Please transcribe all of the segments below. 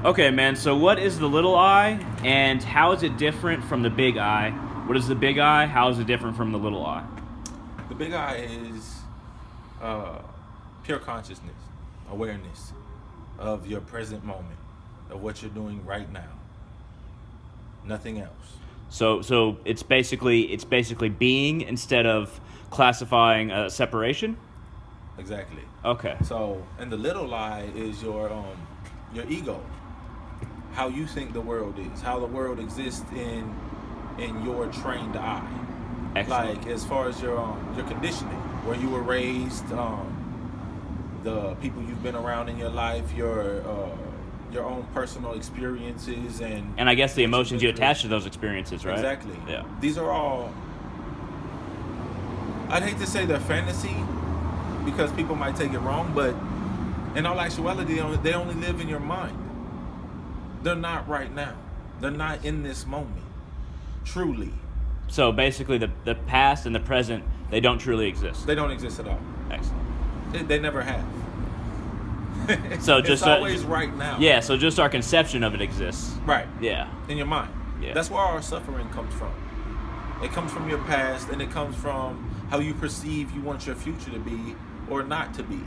Okay, man, so what is the little eye, and how is it different from the big eye? What is the big eye? How is it different from the little eye? The big eye is pure consciousness, awareness of your present moment, of what you're doing right now. Nothing else. So it's basically being instead of classifying separation? Exactly. Okay. So, and the little eye is your ego, how you think the world is, how the world exists in your trained eye. Excellent. Like as far as your conditioning, where you were raised, the people you've been around in your life, your own personal experiences, And I guess the emotions you attach to those experiences, right? Exactly. Yeah. These are all, I'd hate to say they're fantasy because people might take it wrong, but in all actuality, they only live in your mind. They're not right now. They're not in this moment. Truly. So basically the past and the present, they don't truly exist. They don't exist at all. Excellent. They never have. So it's just always right now. Yeah, so just our conception of it exists. Right. Yeah. In your mind. Yeah. That's where our suffering comes from. It comes from your past, and it comes from how you perceive you want your future to be or not to be.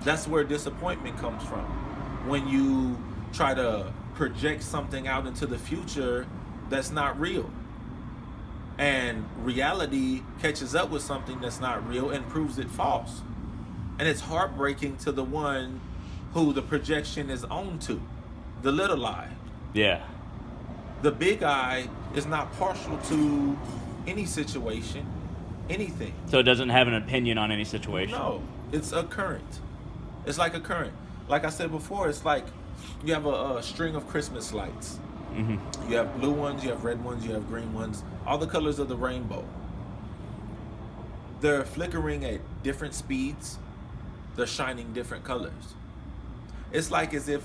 That's where disappointment comes from. When you try to project something out into the future that's not real. And reality catches up with something that's not real and proves it false. And it's heartbreaking to the one who the projection is on to, the little eye. Yeah. The big eye is not partial to any situation, anything. So it doesn't have an opinion on any situation. No, it's a current. It's like a current. Like I said before, it's like you have a string of Christmas lights. Mm-hmm. You have blue ones, you have red ones, you have green ones, all the colors of the rainbow. They're flickering at different speeds. They're shining different colors. It's like as if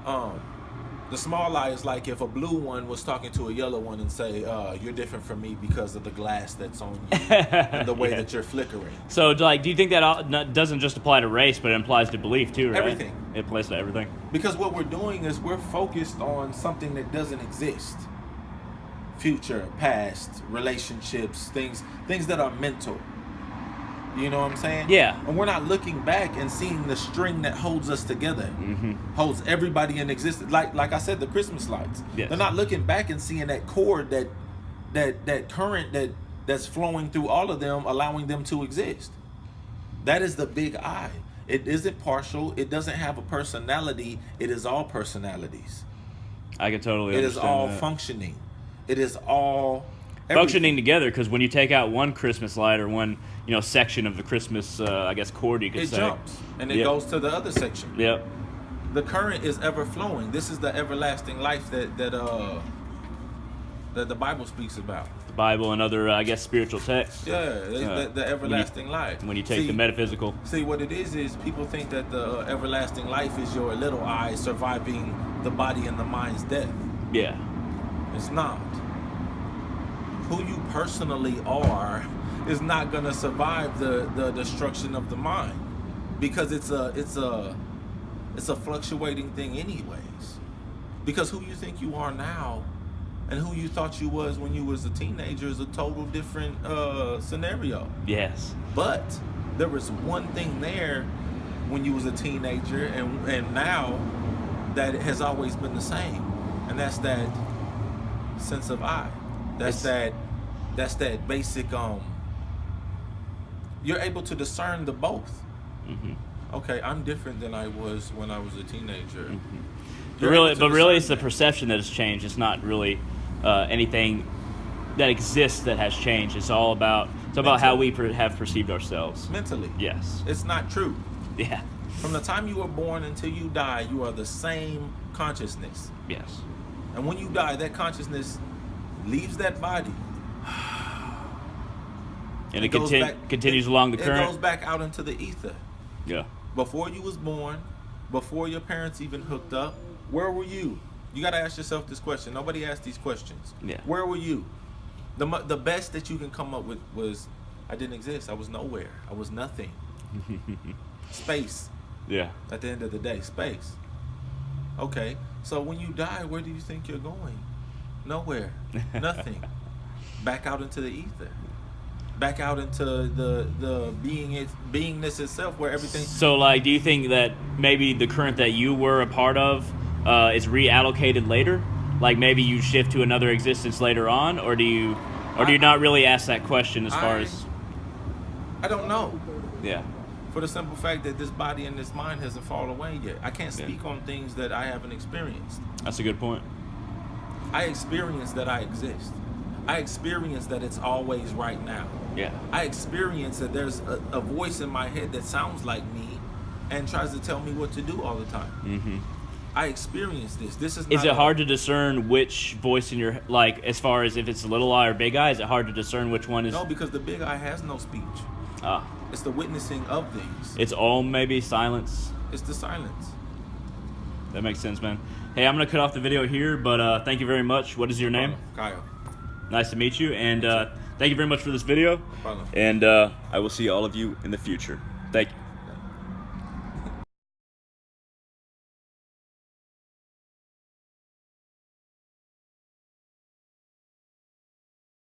the small eye is like if a blue one was talking to a yellow one and say, you're different from me because of the glass that's on you and the way that you're flickering. So, like, do you think that doesn't just apply to race, but it applies to belief too, right? Everything. It applies to everything. Because what we're doing is we're focused on something that doesn't exist. Future, past, relationships, things that are mental. You know what I'm saying? Yeah. And we're not looking back and seeing the string that holds us together, holds everybody in existence. Like I said, the Christmas lights. Yes. They're not looking back and seeing that cord, that current that's flowing through all of them, allowing them to exist. That is the big eye. It isn't partial. It doesn't have a personality. It is all personalities. I can totally It understand is all that. functioning. It is all Functioning together, because when you take out one Christmas light or one, section of the Christmas, cord, you could It say. jumps and it goes to the other section. Yep. The current is ever flowing. This is the everlasting life that the Bible speaks about. The Bible and other, spiritual texts. Yeah, the everlasting life. When you take the metaphysical. See, what it is people think that the everlasting life is your little eye surviving the body and the mind's death. Yeah. It's not. Who you personally are is not going to survive the destruction of the mind, because it's a fluctuating thing anyways. Because who you think you are now and who you thought you was when you was a teenager is a total different scenario. Yes. But there was one thing there when you was a teenager and now that has always been the same, and that's that sense of I. That's that basic you're able to discern the both. Okay, I'm different than I was when I was a teenager. But really it's the perception that has changed. It's not really anything that exists that has changed. It's about how we have perceived ourselves. Mentally. Yes. It's not true. Yeah. From the time you were born until you die, you are the same consciousness. Yes. And when you die, that consciousness leaves that body. And it continues along the current. It goes back out into the ether. Yeah. Before you was born, before your parents even hooked up, where were you? You got to ask yourself this question. Nobody asks these questions. Yeah. Where were you? The best that you can come up with was, I didn't exist. I was nowhere. I was nothing. Space. Yeah. At the end of the day, space. Okay, so when you die, where do you think you're going? Nowhere. Nothing. Back out into the ether. Back out into the beingness itself, where everything. So, like, do you think that maybe the current that you were a part of is reallocated later? Like, maybe you shift to another existence later on, or do you not really ask that question as far as? I don't know. Yeah. For the simple fact that this body and this mind hasn't fallen away yet. I can't speak on things that I haven't experienced. That's a good point. I experience that I exist. I experience that it's always right now. Yeah. I experience that there's a voice in my head that sounds like me and tries to tell me what to do all the time. Mm-hmm. I experience this. This is. Is it hard to discern which voice in your, like, as far as if it's a little eye or big eye? Is it hard to discern which one is? No, because the big eye has no speech. Ah. It's the witnessing of things. It's Om, maybe silence. It's the silence. That makes sense, man. Hey, I'm gonna cut off the video here, but thank you very much. What is your name? Kyle. Nice to meet you, and thank you very much for this video. No problem. And I will see all of you in the future. Thank you.